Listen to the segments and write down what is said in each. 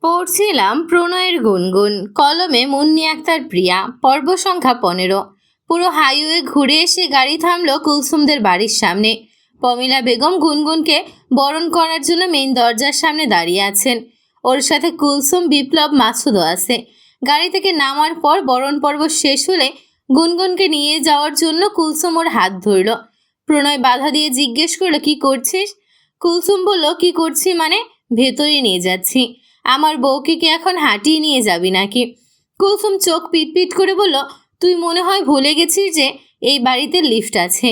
পড়ছিলাম প্রণয়ের গুনগুন, কলমে মুন্নি আক্তার প্রিয়া, পর্ব সংখ্যা 15। পুরো হাইওয়ে ঘুরে এসে গাড়ি থামলো কুলসুমদের বাড়ির সামনে। পমিলা বেগম গুনগুনকে বরণ করার জন্য মেইন দরজার সামনে দাঁড়িয়ে আছেন। ওর সাথে কুলসুম, বিপ্লব, মাসুদও আছে। গাড়ি থেকে নামার পর বরণ পর্ব শেষ হলে গুনগুনকে নিয়ে যাওয়ার জন্য কুলসুম ওর হাত ধরল। প্রণয় বাধা দিয়ে জিজ্ঞেস করলো, কি করছিস? কুলসুম বলল, কি করছি মানে, ভেতরে নিয়ে যাচ্ছি। আমার বউকে কি এখন হাঁটিয়ে নিয়ে যাবি নাকি? কুলসুম চোখ পিটপিট করে বলল, তুই মনে হয় ভুলে গেছিস যে এই বাড়িতে লিফট আছে।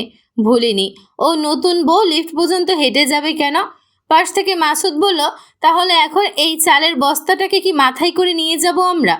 ভুলিনি। ও নতুন বউ লিফট পর্যন্ত হেঁটে যাবে কেন? পাশ থেকে মাসুদ বলল, তাহলে এখন এই চালের বস্তাটাকে কি মাথায় করে নিয়ে যাব আমরা?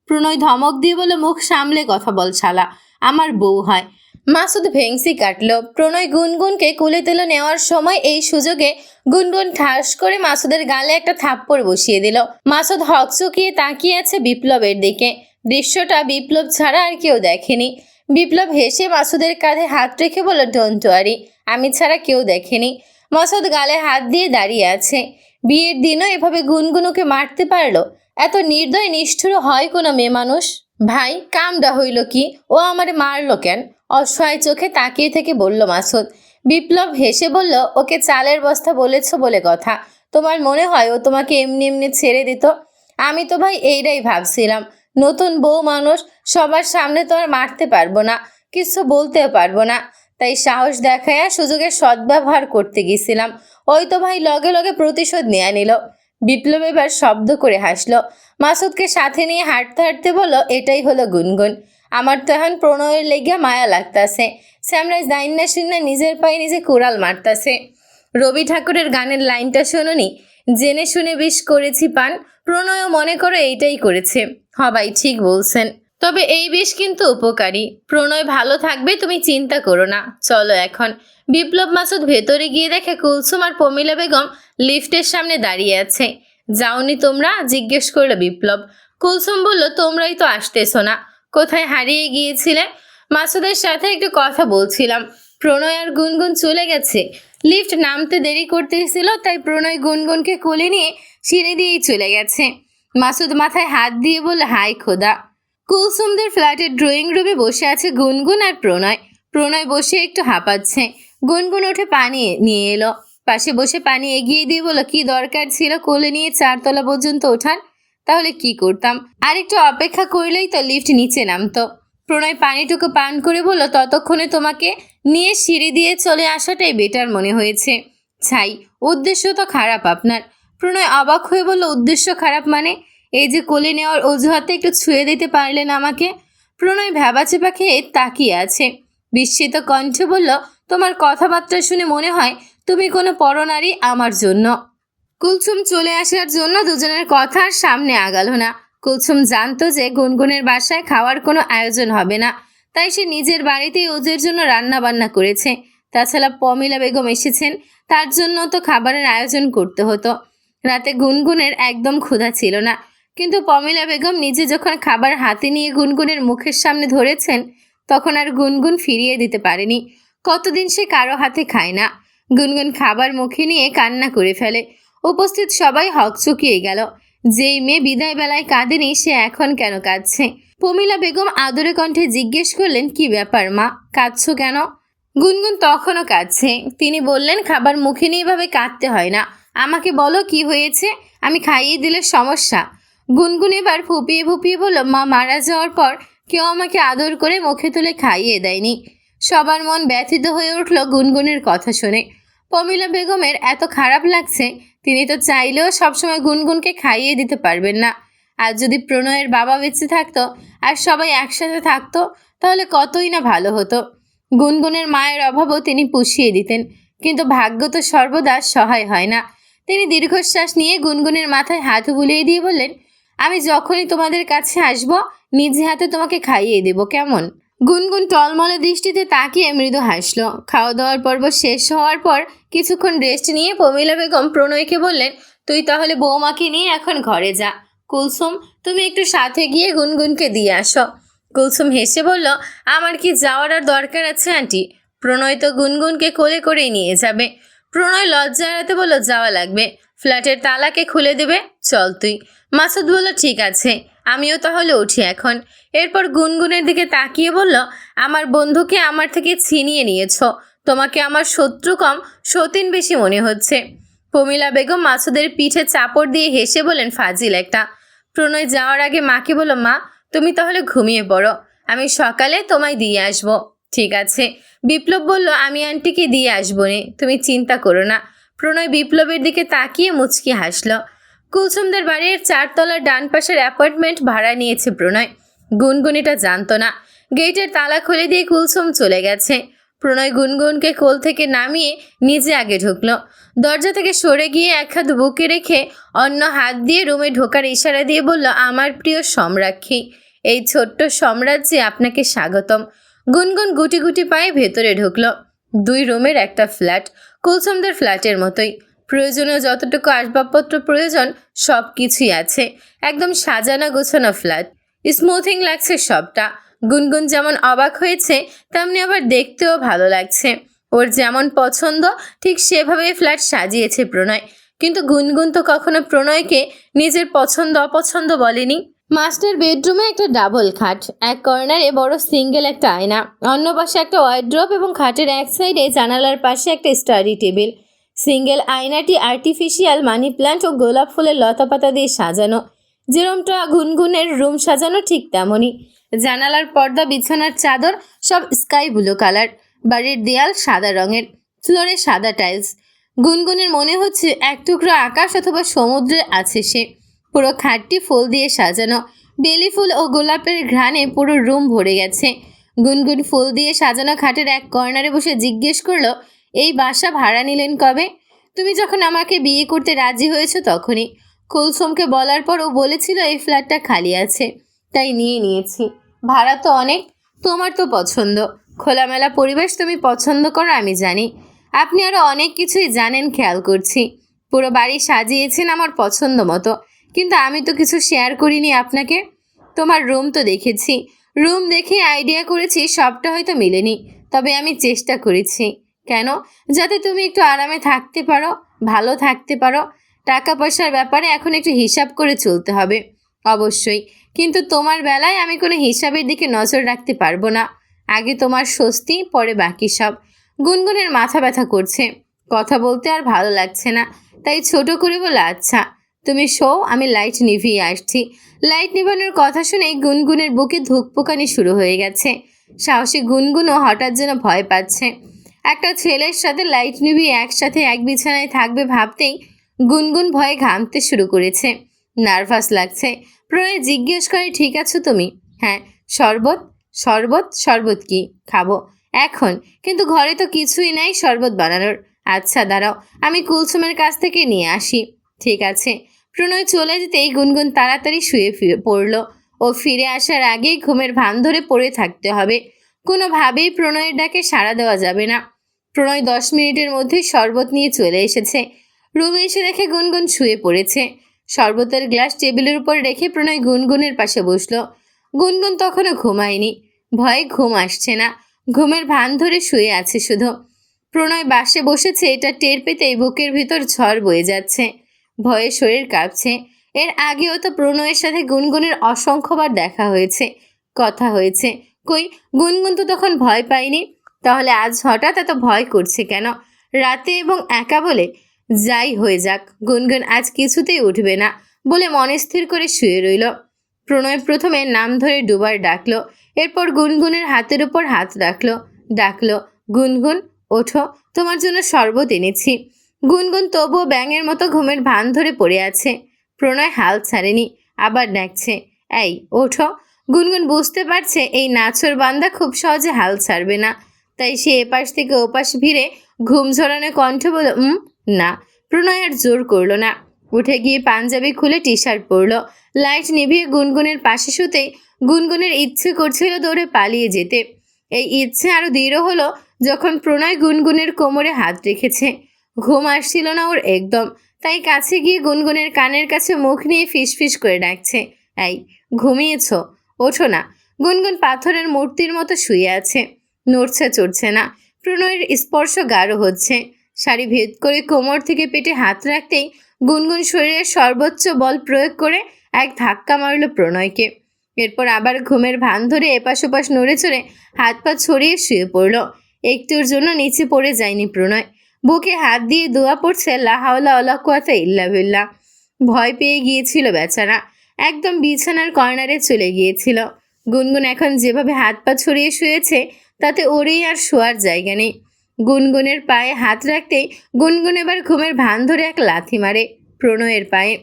প্রণয় ধমক দিয়ে বলল, মুখ সামলে কথা বল শালা, আমার বউ হয়। মাসুদ ভেংসি কাটল। প্রণয় গুনগুনকে কুলে তুলে নেওয়ার সময় এই সুযোগে গুনগুন ঠাস করে মাসুদের গালে একটা থাপ্পড় বসিয়ে দিল। মাসুদ হকচকিয়ে তাকিয়ে আছে বিপ্লবের দিকে। দৃশ্যটা বিপ্লব ছাড়া আর কেউ দেখেনি। বিপ্লব হেসে মাসুদের কাঁধে হাত রেখে বলল, ডোন্ট ওয়ারি, আমি ছাড়া কেউ দেখেনি। মাসুদ গালে হাত দিয়ে দাঁড়িয়ে আছে। বিয়ের দিনও এভাবে গুনগুনুকে মারতে পারলো? এত নির্দয় নিষ্ঠুর হয় কোনো মেয়ে মানুষ? ভাই, কামটা হইল কি? ও আমারে মারলো কেন? অসহায় চোখে তাকিয়ে থেকে বলল মাসুদ। বিপ্লব হেসে বলল, ওকে চালের বস্তা বলেছ বলে কথা। তোমার মনে হয় ও তোমাকে এমনি এমনি ছেড়ে দিত? আমি তো ভাই এইটাই ভাবছিলাম। নতুন বউ মানুষ, সবার সামনে তো আর মারতে পারবো না, কিছু বলতেও পারবো না। তাই সাহস দেখায়া সুযোগের সদ্ব্যবহার করতে গেছিলাম। ওই তো ভাই লগে লগে প্রতিশোধ নিয়ে নিল। বিপ্লব এবার শব্দ করে হাসলো। মাসুদকে সাথে নিয়ে হাঁটতে হাঁটতে বলল, এটাই হলো গুনগুন। আমার তো এখন প্রণয়ের লেগিয়া মায়া লাগতাছে। স্যামরাইজ দাইন্না শুনে নিজের পায়ে নিজে কুড়াল মারতাছে। রবি ঠাকুরের গানের লাইনটা শোনোনি? জেনে শুনে বিষ করেছি পান। প্রণয়ও মনে করো এইটাই করেছে। হবাই ঠিক বলছেন। তবে এই বিষ কিন্তু উপকারী। প্রণয় ভালো থাকবে, তুমি চিন্তা করো না। চলো এখন। বিপ্লব মাসুদ ভেতরে গিয়ে দেখে কুলসুম আর পমিলা বেগম লিফটের সামনে দাঁড়িয়ে আছে। যাওনি তোমরা? জিজ্ঞেস করলো বিপ্লব। কুলসুম বলল, তোমরাই তো আসতেছো না। কোথায় হারিয়ে গিয়েছিলে? মাসুদের সাথে একটু কথা বলছিলাম। প্রণয় আর গুনগুন চলে গেছে। লিফট নামতে দেরি করতেছিল, তাই প্রণয় গুনগুনকে কোলে নিয়ে সিঁড়ি দিয়েই চলে গেছে। মাসুদ মাথায় হাত দিয়ে বলল, হাই খোদা। কুলসুমদের ফ্ল্যাটের ড্রয়িং রুমে বসে আছে গুনগুন আর প্রণয়। প্রণয় বসে একটু হাঁপাচ্ছে। গুনগুন উঠে পানি নিয়ে এলো। পাশে বসে পানি এগিয়ে দিয়ে বলল, কি দরকার ছিল কোলে নিয়ে 4 তলা পর্যন্ত ওঠার? তাহলে কি করতাম? আর একটু অপেক্ষা করলেই তো লিফট নিচে নামতো। প্রণয় পানিটুকু পান করে বলল, ততক্ষণে তোমাকে নিয়ে সিঁড়ি দিয়ে চলে আসাটাই বেটার মনে হয়েছে। ছাই, উদ্দেশ্য তো খারাপ আপনার। প্রণয় অবাক হয়ে বলল, উদ্দেশ্য খারাপ মানে? এই যে কোলে নেওয়ার অজুহাতে একটু ছুঁয়ে দিতে পারলেন আমাকে। প্রণয় ভ্যাবাচেপা খেয়ে তাকিয়ে আছে। বিস্মিত কণ্ঠে বলল, তোমার কথাবার্তা শুনে মনে হয় তুমি কোনো পরনারী আমার জন্য। কুলসুম চলে আসার জন্য দুজনের কথার সামনে আগালো না। কুলসুম জানতো যে গুনগুনের বাসায় খাওয়ার কোনো আয়োজন হবে না, তাই সে নিজের বাড়িতেই ওদের জন্য রান্না বান্না করেছে। তাছাড়া পমিলা বেগম এসেছেন, তার জন্য তো খাবারের আয়োজন করতে হতো। রাতে গুনগুনের একদম ক্ষুধা ছিল না, কিন্তু পমিলা বেগম নিজে যখন খাবার হাতে নিয়ে গুনগুনের মুখের সামনে ধরেছেন, তখন আর গুনগুন ফিরিয়ে দিতে পারেনি। কতদিন সে কারো হাতে খায় না। গুনগুন খাবার মুখে নিয়ে কান্না করে ফেলে। উপস্থিত সবাই হকচকিয়ে গেল। যেই মেয়ে বিদায় বেলায় কাঁদেনি, সে এখন কেন কাঁদছে? পমিলা বেগম আদরে কণ্ঠে জিজ্ঞেস করলেন, কি ব্যাপার মা, কাঁদছো কেন? গুনগুন তখনও কাঁদছে। তিনি বললেন, খাবার মুখে নিয়ে এভাবে কাঁদতে হয় না। আমাকে বলো কি হয়েছে, আমি খাইয়ে দিলে সমস্যা? গুনগুন এবার ফুপিয়ে ফুপিয়ে বলল, মা মারা যাওয়ার পর কেউ আমাকে আদর করে মুখে তুলে খাইয়ে দেয়নি। সবার মন ব্যথিত হয়ে উঠল গুনগুনের কথা শুনে। পমিলা বেগমের এত খারাপ লাগছে। তিনি তো চাইলেও সবসময় গুনগুনকে খাইয়ে দিতে পারবেন না। আর যদি প্রণয়ের বাবা বেঁচে থাকতো আর সবাই একসাথে থাকতো, তাহলে কতই না ভালো হতো। গুনগুনের মায়ের অভাবও তিনি পুষিয়ে দিতেন, কিন্তু ভাগ্য তো সর্বদা সহায় হয় না। তিনি দীর্ঘশ্বাস নিয়ে গুনগুনের মাথায় হাত বুলিয়ে দিয়ে বললেন, আমি যখনই তোমাদের কাছে আসব, নিজে হাতে তোমাকে খাইয়ে দেব, কেমন? গুনগুন টলমলে দৃষ্টিতে তাকিয়ে মৃদু হাসল। খাওয়া দাওয়ার পর্ব শেষ হওয়ার পর কিছুক্ষণ রেস্ট নিয়ে পমিলা বেগম প্রণয়কে বললেন, তুই তাহলে বৌমাকে নিয়ে এখন ঘরে যা। কুলসুম, তুমি একটু সাথে গিয়ে গুনগুনকে দিয়ে আসো। কুলসুম হেসে বলল, আমার কি যাওয়ার আর দরকার আছে আন্টি? প্রণয় তো গুনগুনকে কোলে করেই নিয়ে যাবে। প্রণয় লজ্জা এড়াতে বলল, যাওয়া লাগবে। ফ্ল্যাটের তালাকে খুলে দেবে, চল তুই। মাসুদ বলল, ঠিক আছে, আমিও তাহলে উঠি এখন। এরপর গুনগুনের দিকে তাকিয়ে বলল, আমার বন্ধুকে আমার থেকে ছিনিয়ে নিয়েছ, তোমাকে আমার শত্রু কম সতীন বেশি মনে হচ্ছে। প্রমীলা বেগম মাসুদের পিঠে চাপড় দিয়ে হেসে বলেন, ফাজিল একটা। প্রণয় যাওয়ার আগে মাকে বলল, মা তুমি তাহলে ঘুমিয়ে পড়ো, আমি সকালে তোমায় দিয়ে আসবো। ঠিক আছে। বিপ্লব বলল, আমি আন্টিকে দিয়ে আসবো নে, তুমি চিন্তা করো না। প্রণয় বিপ্লবের দিকে তাকিয়ে মুচকি হাসল। কুলসুমদের বাড়ির 4 তলার ডান পাশের অ্যাপার্টমেন্ট ভাড়া নিয়েছে প্রণয়। গুনগুন এটা জানতো না। গেটের তালা খুলে দিয়ে কুলসুম চলে গেছে। প্রণয় গুনগুনকে কোল থেকে নামিয়ে নিজে আগে ঢুকলো। দরজা থেকে সরে গিয়ে এক হাত বুকে রেখে অন্য হাত দিয়ে রুমে ঢোকার ইশারা দিয়ে বলল, আমার প্রিয় সম্রাক্ষী, এই ছোট্ট সাম্রাজ্যে আপনাকে স্বাগতম। গুনগুন গুটি গুটি পায়ে ভেতরে ঢুকলো। 2 রুমের একটা ফ্ল্যাট, কুলসুমদের ফ্ল্যাটের মতোই। প্রয়োজনীয় যতটুকু আসবাবপত্র প্রয়োজন সব কিছুই আছে। একদম সাজানো গোছানো ফ্ল্যাট, স্মুথিং লাগছে সবটা। গুনগুন যেমন অবাক হয়েছে, তেমনি আবার দেখতেও ভালো লাগছে। ওর যেমন পছন্দ ঠিক সেভাবেই ফ্ল্যাট সাজিয়েছে প্রণয়। কিন্তু গুনগুন তো কখনো প্রণয়কে নিজের পছন্দ অপছন্দ বলেনি। মাস্টার বেডরুমে একটা ডাবল খাট, এক কর্নারে বড় সিঙ্গেল একটা আয়না, অন্য পাশে একটা ওয়ার্ড্রপ এবং খাটের এক সাইডে জানালার পাশে একটা স্টাডি টেবিল। সিঙ্গেল আয়নাটি আর্টিফিশিয়াল মানি প্ল্যান্ট ও গোলাপ ফুলের লতাপাতা দিয়ে সাজানো। যেরমটা গুনগুনের রুম সাজানো ঠিক তেমনই। জানালার পর্দা, বিছানার চাদর সব স্কাই ব্লু কালার। বাড়ির দেয়াল সাদা রঙের, ফ্লোরে সাদা টাইলস। গুনগুনের মনে হচ্ছে এক টুকরো আকাশ অথবা সমুদ্রে আছে সে। পুরো খাটটি ফুল দিয়ে সাজানো, বেলি ফুল ও গোলাপের ঘ্রাণে পুরো রুম ভরে গেছে। গুনগুন ফুল দিয়ে সাজানো খাটের এক কর্নারে বসে জিজ্ঞেস করলো, এই বাসা ভাড়া নিলেন কবে? তুমি যখন আমাকে বিয়ে করতে রাজি হয়েছো তখনই। কুলসুমকে বলার পর ও বলেছিল এই ফ্ল্যাটটা খালি আছে, তাই নিয়ে নিয়েছি। ভাড়া তো অনেক, তোমার তো পছন্দ, খোলামেলা পরিবেশ তুমি পছন্দ করো আমি জানি। আপনি আরও অনেক কিছুই জানেন খেয়াল করছি। পুরো বাড়ি সাজিয়েছেন আমার পছন্দ মতো, কিন্তু আমি তো কিছু শেয়ার করিনি আপনাকে। তোমার রুম তো দেখেছি, রুম দেখে আইডিয়া করেছি সবটা হয়তো মিলেনি, তবে আমি চেষ্টা করেছি। কেন? যাতে তুমি একটু আরামে থাকতে পারো, ভালো থাকতে পারো। টাকা পয়সার ব্যাপারে এখন একটু হিসাব করে চলতে হবে অবশ্যই, কিন্তু তোমার বেলায় আমি কোনো হিসাবের দিকে নজর রাখতে পারবো না। আগে তোমার স্বস্তি, পরে বাকি সব। গুনগুনের মাথা ব্যথা করছে, কথা বলতে আর ভালো লাগছে না, তাই ছোট করে বলে, আচ্ছা তুমি শো, আমি লাইট নিভিয়ে আসছি। লাইট নিভানোর কথা শুনেই গুনগুনের বুকে ধুকপুকানি শুরু হয়ে গেছে। সাহসী গুনগুনও হঠাৎ যেন ভয় পাচ্ছে। একটা ছেলের সাথে লাইট নিভিয়ে একসাথে এক বিছানায় থাকবে ভাবতেই গুনগুন ভয়ে ঘামতে শুরু করেছে, নার্ভাস লাগছে। প্রণয় জিজ্ঞেস করে, ঠিক আছো তুমি? হ্যাঁ। শরবত? শরবত? শরবত কি খাবো এখন, কিন্তু ঘরে তো কিছুই নাই শরবত বানানোর। আচ্ছা দাঁড়াও, আমি কুলসুমের কাছ থেকে নিয়ে আসি। ঠিক আছে। প্রণয় চলে যেতেই গুনগুন তাড়াতাড়ি শুয়ে পড়ল। ও ফিরে আসার আগেই ঘুমের ভান ধরে পড়ে থাকতে হবে, কোনোভাবেই প্রণয়ের ডাকে সাড়া দেওয়া যাবে না। প্রণয় 10 মিনিটের মধ্যেই শরবত নিয়ে চলে এসেছে। রুমে এসে দেখে গুনগুন শুয়ে পড়েছে। শরবতের গ্লাস টেবিলের উপর রেখে প্রণয় গুনগুনের পাশে বসলো। গুনগুন তখনও ঘুমায়নি, ভয়ে ঘুম আসছে না, ঘুমের ভান ধরে শুয়ে আছে শুধু। প্রণয় বাসে বসেছে এটা টের পেতেই বুকের ভিতর ঝড় বয়ে যাচ্ছে, ভয়ে শরীর কাঁপছে। এর আগেও তো প্রণয়ের সাথে গুনগুনের অসংখ্যবার দেখা হয়েছে, কথা হয়েছে, কই গুনগুন তো তখন ভয় পায়নি। তাহলে আজ হঠাৎ এত ভয় করছে কেন? রাতে এবং একা বলে? যাই হয়ে যাক, গুনগুন আজ কিছুতেই উঠবে না বলে মনে স্থির করে শুয়ে রইল। প্রণয় প্রথমে নাম ধরে দুবার ডাকলো, এরপর গুনগুনের হাতের উপর হাত ডাকলো, গুনগুন ওঠো, তোমার জন্য শরবত এনেছি। গুনগুন তবুও ব্যাঙের মতো ঘুমের ভান ধরে পড়ে আছে। প্রণয় হাল ছাড়েনি, আবার ডাকছে, এই ওঠো। গুনগুন বুঝতে পারছে এই নাছর বান্দা খুব সহজে হাল ছাড়বে না, তাই সে এপাশ থেকে ওপাশ ভিড়ে ঘুম ঝরানো কণ্ঠ বলে, না। প্রণয় আর জোর করলো না, উঠে গিয়ে পাঞ্জাবি খুলে টি শার্ট পরলো। লাইট নিভিয়ে গুনগুনের পাশে শুতেই গুনগুনের ইচ্ছে করছিল দৌড়ে পালিয়ে যেতে। এই ইচ্ছে আরও দৃঢ় হলো যখন প্রণয় গুনগুনের কোমরে হাত রেখেছে। ঘুম আসছিল না ওর একদম, তাই কাছে গিয়ে গুনগুনের কানের কাছে মুখ নিয়ে ফিসফিস করে ডাকছে, এই ঘুমিয়েছ? ওঠো না। গুনগুন পাথরের মূর্তির মতো শুয়ে আছে, নড়ছে চড়ছে না। প্রণয়ের স্পর্শ গাঢ় হচ্ছে। শাড়ি ভেদ করে কোমর থেকে পেটে হাত রাখতেই গুনগুন শরীরের সর্বোচ্চ বল প্রয়োগ করে এক ধাক্কা মারল প্রণয়কে। এরপর আবার ঘুমের ভান ধরে এপাশ ওপাশ নড়ে চড়ে হাত পা ছড়িয়ে শুয়ে পড়ল। একটুর জন্য নিচে পড়ে যায়নি প্রণয়। বুকে হাত দিয়ে দোয়া পড়ছে, লা হাওলা ওয়ালা কুওয়াতা ইল্লা বিল্লাহ। ভয় পেয়ে গিয়েছিল বেচারা, একদম বিছানার কর্নারে চলে গিয়েছিল। গুনগুন এখন যেভাবে হাত পা ছড়িয়ে শুয়েছে তাতে ওরই আর শোয়ার জায়গা নেই। গুনগুনের পায়ে হাত রাখতেই গুনগুন এবার ঘুমের ভান ধরে এক লাথি মারে প্রণয়ের পায়ে।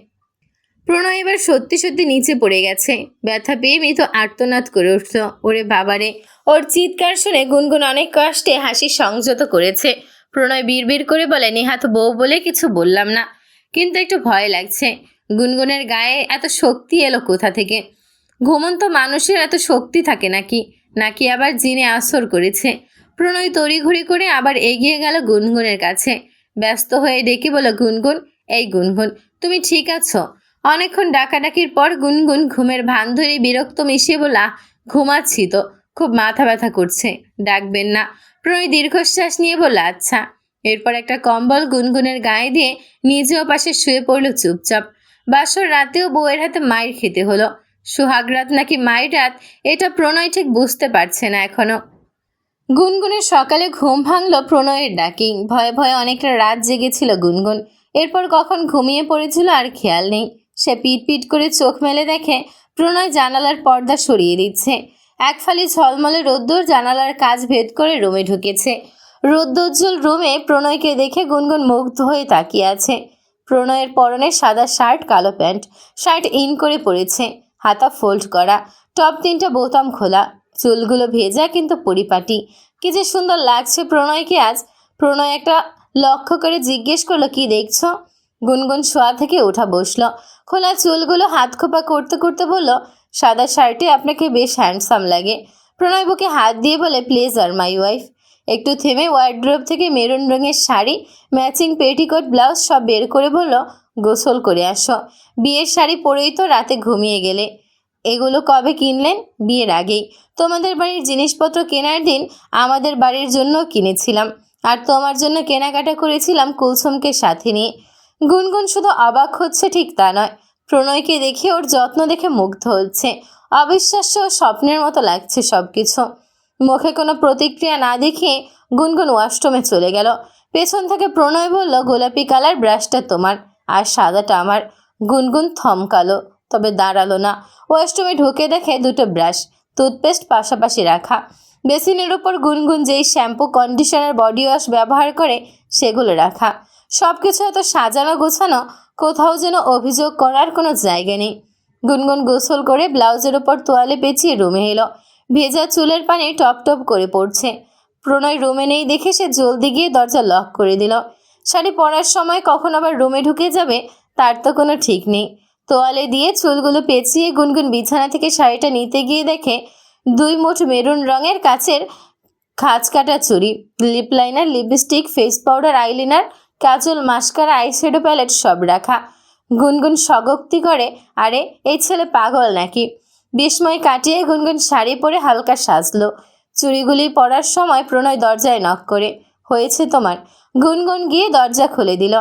প্রণয় এবার সত্যি সত্যি নিচে পড়ে গেছে। ব্যথা পেয়ে মৃত আর্তনাদ করে উঠল। ওরে বাবারে! ওর চিৎকার শুনে গুনগুন অনেক কষ্টে হাসি সংযত করেছে। প্রণয় বিড়বিড় করে বলে, নেহাত বউ বলে কিছু বললাম না, কিন্তু একটু ভয় লাগছে। গুনগুনের গায়ে এত শক্তি এলো কোথা থেকে? ঘুমন্ত মানুষের এত শক্তি থাকে নাকি? নাকি আবার জিনে আসর করেছে? প্রণয় তড়িঘড়ি করে আবার এগিয়ে গেল গুনগুনের কাছে। ব্যস্ত হয়ে ডেকে বলল, গুনগুন, এই গুনগুন, তুমি ঠিক আছো? অনেকক্ষণ ডাকাডাকির পর গুনগুন ঘুমের ভান ধরে বিরক্ত মিশিয়ে বলা, ঘুমাচ্ছি তো, খুব মাথা ব্যথা করছে, ডাকবেন না। প্রণয় দীর্ঘশ্বাস নিয়ে বলল, আচ্ছা। এরপর একটা কম্বল গুনগুনের গায়ে দিয়ে নিজেও পাশে শুয়ে পড়ল চুপচাপ। বাসর রাতেও বউয়ের হাতে মায়ের খেতে হলো। সোহাগ রাত নাকি মায়ের রাত, এটা প্রণয় ঠিক বুঝতে পারছে না এখনো। গুনগুনের সকালে ঘুম ভাঙল প্রণয়ের ডাকি। ভয়ে ভয়ে অনেকটা রাত জেগেছিল গুনগুন। এরপর কখন ঘুমিয়ে পড়েছিল আর খেয়াল নেই। সে পিট করে চোখ মেলে দেখে প্রণয় জানালার পর্দা সরিয়ে দিচ্ছে। এক ফালি ঝলমলে রোদ্দুর জানালার কাজ ভেদ করে রুমে ঢুকেছে। রোদ্দোজ্জ্বল রুমে প্রণয়কে দেখে গুনগুন মুগ্ধ হয়ে তাকিয়ে আছে। প্রণয়ের পরনে সাদা শার্ট, কালো প্যান্ট। শার্ট ইন করে পড়েছে, হাতা ফোল্ড করা, টপ 3টা বোতাম খোলা, চুলগুলো ভেজা কিন্তু পরিপাটি। কি যে সুন্দর লাগছে প্রণয়কে আজ। প্রণয় একটা লক্ষ্য করে জিজ্ঞেস করলো, কি দেখছো? গুনগুন শোয়া থেকে ওঠা বসলো। খোলা চুলগুলো হাত খোপা করতে করতে বলল, সাদা শার্টে আপনাকে বেশ হ্যান্ডসাম লাগে। প্রণয় বুকে হাত দিয়ে বলে, প্লেজার মাই ওয়াইফ। একটু থেমে ওয়ার্ড্রোব থেকে মেরুন রঙের শাড়ি, ম্যাচিং পেটিকোট, ব্লাউজ সব বের করে বলল, গোসল করে আসো। বিয়ের শাড়ি পরেই তো রাতে ঘুমিয়ে গেলে। এগুলো কবে কিনলেন? বিয়ের আগেই। তোমাদের বাড়ির জিনিসপত্র কেনার দিন আমাদের বাড়ির জন্য কিনেছিলাম, আর তোমার জন্য কেনাকাটা করেছিলাম কুলসুমকে সাথে নিয়ে। গুনগুন শুধু অবাক হচ্ছে ঠিক তা নয়, প্রণয়কে দেখে ওর যত্ন দেখে মুগ্ধ হচ্ছে। অবিশ্বাস্য স্বপ্নের মতো লাগছে সব কিছু। মুখে কোনো প্রতিক্রিয়া না দেখিয়ে গুনগুন ওয়াশরুমে চলে গেল। পেছন থেকে প্রণয় বলল, গোলাপি কালার ব্রাশটা তোমার আর সাদাটা আমার। গুনগুন থমকালো, তবে দাঁড়ালো না। ওয়াশরুমে ঢুকে দেখে দুটো ব্রাশ, টুথপেস্ট পাশাপাশি রাখা। বেসিনের উপর গুনগুন যেই শ্যাম্পু, কন্ডিশনার, বডি ওয়াশ ব্যবহার করে সেগুলো রাখা। সব কিছু এত সাজানো গোছানো, কোথাও যেন অভিযোগ করার কোনো জায়গা নেই। গুনগুন গোসল করে ব্লাউজের উপর তোয়ালে পেঁচিয়ে রুমে এলো। ভেজা চুলের পানি টপ টপ করে পড়ছে। প্রণয় রুমে নেই দেখে সে জলদি গিয়ে দরজা লক করে দিল। শাড়ি পরার সময় কখন আবার রুমে ঢুকে যাবে তার তো কোনো ঠিক নেই। তোয়ালে দিয়ে চুলগুলো পেঁচিয়ে গুনগুন বিছানা থেকে শাড়িটা নিতে গিয়ে দেখে 2 মুঠ মেরুন রঙের কাচের খাঁজ কাটা চুড়ি, lip liner, lipstick, face powder, eyeliner, কাজল, মাস্কারা, আইশ্যাডো প্যালেট সব রাখা। গুনগুন স্বগক্তি করে, আরে এই ছেলে পাগল নাকি? বিস্ময় কাটিয়ে গুনগুন শাড়ি পরে হালকা সাজলো। চুড়িগুলি পরার সময় প্রণয় দরজায় নক করে, হয়েছে তোমার? গুনগুন গিয়ে দরজা খুলে দিল।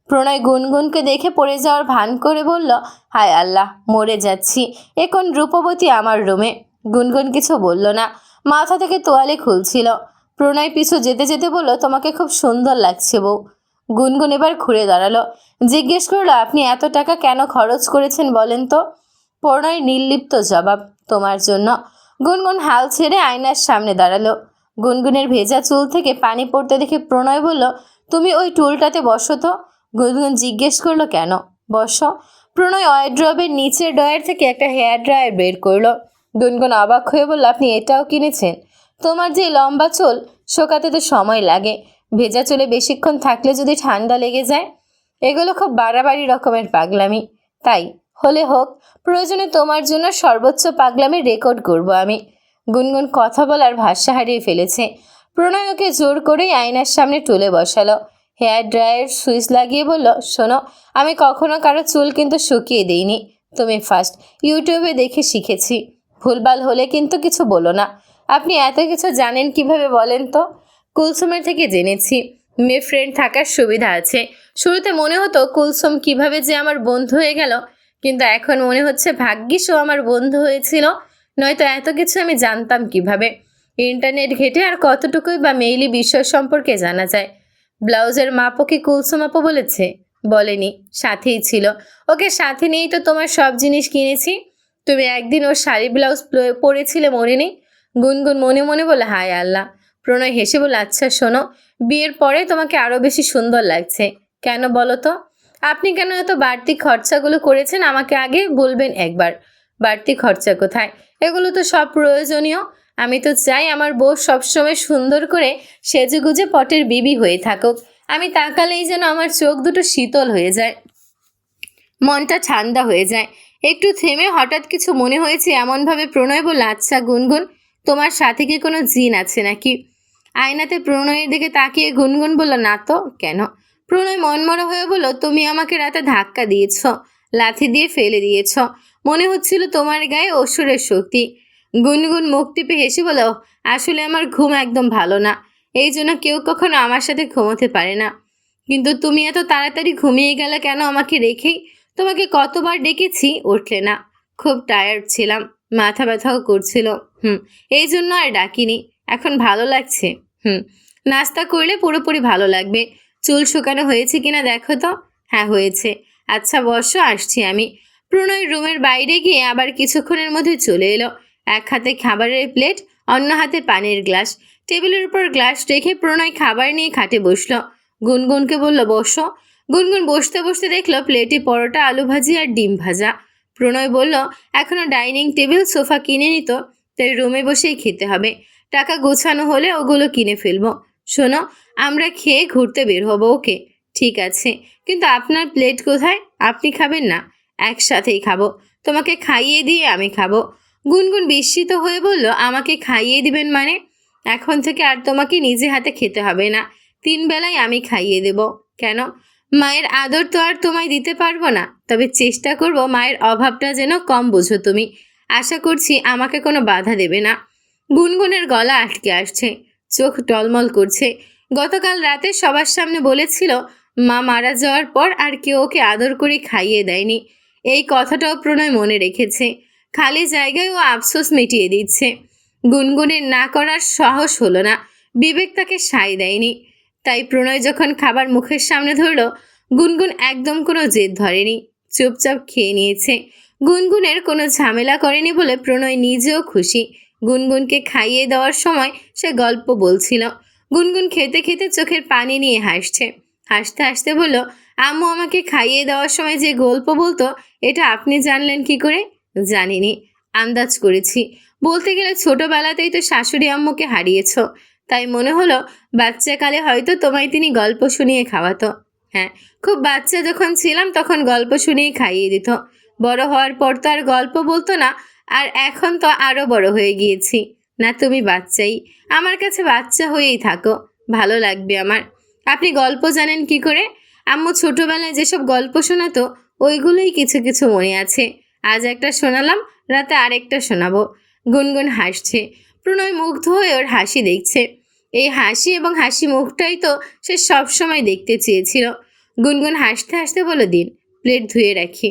প্রণয় গুনগুনকে দেখে পড়ে যাওয়ার ভান করে বলল, হায় আল্লাহ, মরে যাচ্ছি, এ কোন রূপবতী আমার রুমে। গুনগুন কিছু বলল না, মাথা থেকে তোয়ালে খুলছিল। প্রণয় পিছু যেতে যেতে বলল, তোমাকে খুব সুন্দর লাগছে বউ। গুনগুন এবার ঘুরে দাঁড়ালো, জিজ্ঞেস করলো, আপনি এত টাকা কেন খরচ করেছেন বলেন তো? প্রণয় নির্লিপ্ত জবাব, তোমার জন্য। গুনগুন হাল ছেড়ে আয়নার সামনে দাঁড়ালো। গুনগুনের ভেজা চুল থেকে পানি পড়তে দেখে প্রণয় বলল, তুমি ওই টুলটাতে বসো তো। গুনগুন জিজ্ঞেস করলো, কেন? বসো। প্রণয় ওয়ার্ড্রবের নিচের ড্রয়ার থেকে একটা হেয়ার ড্রায়ার বের করলো। গুনগুন অবাক হয়ে বলল, আপনি এটাও কিনেছেন? তোমার যে লম্বা চুল, শোকাতে তো সময় লাগে, ভেজা চুলে বেশিক্ষণ থাকলে যদি ঠান্ডা লেগে যায়। এগুলো খুব বাড়াবাড়ি রকমের পাগলামি, তাই হলে হোক, প্রয়োজনে তোমার জন্য সর্বোচ্চ পাগলামির রেকর্ড করব আমি। গুনগুন কথা বলার ভাষা হারিয়ে ফেলেছে। প্রণয় ওকে জোর করেই আয়নার সামনে তুলে বসালো। হেয়ার ড্রায়ার সুইচ লাগিয়ে বলল, শোনো, আমি কখনো কারো চুল কিন্তু শুকিয়ে দিইনি, তুমি ফার্স্ট, ইউটিউবে দেখে শিখেছি। ভুলভাল হলে কিন্তু কিছু বলো না। আপনি এত কিছু জানেন কিভাবে বলেন তো? কুলসুমের থেকে জেনেছি। মেয়ে ফ্রেন্ড থাকার সুবিধা আছে। শুরুতে মনে হতো কুলসুম কিভাবে যে আমার বন্ধু হয়ে গেল, কিন্তু এখন মনে হচ্ছে ভাগ্যিস ও আমার বন্ধু হয়েছিল, নয়তো এত কিছু আমি জানতাম কিভাবে। ইন্টারনেট ঘেটে আর কতটুকুই বা মেইলি বিষয় সম্পর্কে জানা যায়। ব্লাউজের মাপও কি কুলসুম আপু বলেছে? বলেনি, সাথেই ছিল। ওকে সাথে নিয়েই তো তোমার সব জিনিস কিনেছি। তুমি একদিন ওর শাড়ি ব্লাউজ পরেছিলে মনে নেই? গুনগুন মনে মনে বলে হায় আল্লাহ। প্রণয় হেসে বলে আচ্ছা শোনো, বিয়ের পরে তোমাকে আরো বেশি সুন্দর লাগছে। কেন বলো তো? আপনি কেন এত বাড়তি খরচাগুলো করেছেন আমাকে আগে বলবেন একবার। বাড়তি খরচা কোথায়? এগুলো তো সব প্রয়োজনীয়। আমি তো চাই আমার বউ সবসময় সুন্দর করে সেজেগুজে পটের বিবি হয়ে থাকুক। আমি তাকালেই যেন আমার চোখ দুটো শীতল হয়ে যায়, মনটা ঠান্ডা হয়ে যায়। একটু থেমে হঠাৎ কিছু মনে হয়েছে এমনভাবে প্রণয় বলল আচ্ছা গুনগুন, তোমার সাথে কি কোনো জিন আছে নাকি? আয়নাতে প্রণয়ের দিকে তাকিয়ে গুনগুন বলল না তো। কেন? প্রণয় মনমরা হয়ে বলল তুমি আমাকে রাতে ধাক্কা দিয়েছ, লাথি দিয়ে ফেলে দিয়েছ, মনে হচ্ছিল তোমার গায়ে অসুরের শক্তি। গুনগুন মুখ টিপে হেসে বলল আসলে আমার ঘুম একদম ভালো না, এই জন্য কেউ কখনো আমার সাথে ঘুমোতে পারে না। কিন্তু তুমি এত তাড়াতাড়ি ঘুমিয়ে গেলে কেন আমাকে রেখেই? তোমাকে কতবার ডেকেছি, উঠলে না। খুব টায়ার্ড ছিলাম, মাথা ব্যথাও করছিল। এই জন্য আর ডাকিনি। এখন ভালো লাগছে। নাস্তা করলে পুরোপুরি ভালো লাগবে। চুল শুকানো হয়েছে কিনা দেখো তো। হ্যাঁ হয়েছে। আচ্ছা বসো, আসছি আমি। প্রণয় রুমের বাইরে গিয়ে আবার কিছুক্ষণের মধ্যে চলে এলো। এক হাতে খাবারের প্লেট, অন্য হাতে পানির গ্লাস। টেবিলের উপর গ্লাস রেখে প্রণয় খাবার নিয়ে খাটে বসলো। গুনগুনকে বলল বসো। গুনগুন বসতে বসতে দেখলো প্লেটে পরোটা, আলু ভাজি আর ডিম ভাজা। প্রণয় বলল এখনো ডাইনিং টেবিল সোফা কিনে নিত, তাই রুমে বসেই খেতে হবে। টাকা গোছানো হলে ওগুলো কিনে ফেলবো। শোনো, আমরা খেয়ে ঘুরতে বের হবো, ওকে? ঠিক আছে, কিন্তু আপনার প্লেট কোথায়? আপনি খাবেন না? একসাথেই খাবো। তোমাকে খাইয়ে দিয়ে আমি খাবো। গুনগুন বিস্মিত হয়ে বলল আমাকে খাইয়ে দিবেন মানে? এখন থেকে আর তোমাকে নিজে হাতে খেতে হবে না, 3 বেলায় আমি খাইয়ে দেব। কেন? মায়ের আদর তো আর তোমায় দিতে পারবো না, তবে চেষ্টা করব মায়ের অভাবটা যেন কম বোঝো তুমি। আশা করছি আমাকে কোনো বাধা দেবে না। গুনগুনের গলা আটকে আসছে, চোখ টলমল করছে। গতকাল রাতে সবার সামনে বলেছিল মা মারা যাওয়ার পর আর কেউ ওকে আদর করে খাইয়ে দেয়নি। এই কথাটাও প্রণয় মনে রেখেছে। খালি জায়গায় ও আফসোস মিটিয়ে দিচ্ছে। গুনগুনের না করার সাহস হলো না, বিবেক তাকে সায় দেয়নি। তাই প্রণয় যখন খাবার মুখের সামনে ধরল, গুনগুন একদম কোনো জেদ ধরেনি, চুপচাপ খেয়ে নিয়েছে। গুনগুনের কোনো ঝামেলা করেনি বলে প্রণয় নিজেও খুশি। গুনগুনকে খাইয়ে দেওয়ার সময় সে গল্প বলছিল। গুনগুন খেতে খেতে চোখের পানি নিয়ে হাসছে। হাসতে হাসতে বলল আম্মু আমাকে খাইয়ে দেওয়ার সময় যে গল্প বলতো, এটা আপনি জানলেন কি করে? জানিনি, আন্দাজ করেছি। বলতে গেলে ছোটবেলাতেই তো শাশুড়ি আম্মুকে হারিয়েছ, তাই মনে হলো বাচ্চাকালে হয়তো তোমায় তিনি গল্প শুনিয়ে খাওয়াতো। হ্যাঁ, খুব বাচ্চা যখন ছিলাম তখন গল্প শুনিয়ে খাইয়ে দিত। বড় হওয়ার পর তো আর গল্প বলতো না, আর এখন তো আরও বড় হয়ে গিয়েছি। না তুমি বাচ্চাই, আমার কাছে বাচ্চা হয়েই থাকো, ভালো লাগবে আমার। আপনি গল্প জানেন কি করে? আম্মু ছোটবেলায় যেসব গল্প শোনাতো ওইগুলোই কিছু কিছু মনে আছে। আজ একটা শোনালাম, রাতে আরেকটা শোনাবো। গুনগুন হাসছে। প্রণয় মুগ্ধ হয়ে ওর হাসি দেখছে। এই হাসি এবং হাসি মুখটাই তো সে সবসময় দেখতে চেয়েছিল। গুনগুন হাসতে হাসতে বলে দিন, প্লেট ধুয়ে রাখি।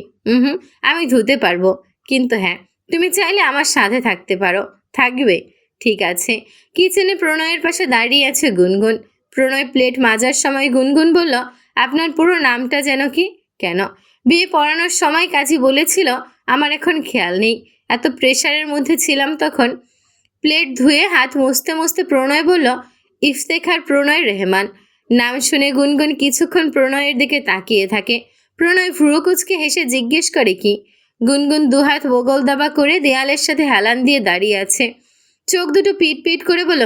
আমি ধুতে পারবো, কিন্তু হ্যাঁ তুমি চাইলে আমার সাথে থাকতে পারো। থাকবে? ঠিক আছে। কিচেনে প্রণয়ের পাশে দাঁড়িয়ে আছে গুনগুন। প্রণয় প্লেট মাজার সময় গুনগুন বলল আপনার পুরো নামটা যেন কি? কেন? বিয়ে পড়ানোর সময় কাজী বলেছিল, আমার এখন খেয়াল নেই, এত প্রেশারের মধ্যে ছিলাম তখন। প্লেট ধুয়ে হাত মুছতে মুছতে প্রণয় বলল ইফতেখার প্রণয় রেহমান। নাম শুনে গুনগুন কিছুক্ষণ প্রণয়ের দিকে তাকিয়ে থাকে। প্রণয় ভ্রু কুচকে হেসে জিজ্ঞেস করে কি? গুনগুন দুহাত বগল দাবা করে দেয়ালের সাথে হেলান দিয়ে দাঁড়িয়ে আছে। চোখ দুটো পিট পিট করে বলল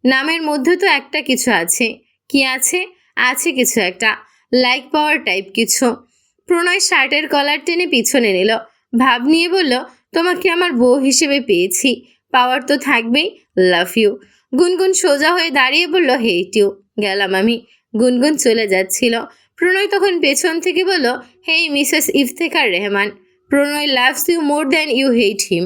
নামের মধ্যে তো একটা কিছু আছে। কি আছে? আছে কিছু একটা, লাইক পাওয়ার টাইপ কিছু। প্রণয় শার্টের কলার টেনে পিছনে নিল, ভাব নিয়ে বলল তোমাকে আমার বউ হিসেবে পেয়েছি, পাওয়ার তো থাকবেই। Love you. গুনগুন সোজা হয়ে দাঁড়িয়ে বলল হেট ইউ। গেলাম আমি। গুনগুন চলে যাচ্ছিল। প্রণয় তখন পেছন থেকে বলল hey Mrs Iftekhar Rehman, Pranay loves you more than you hate him.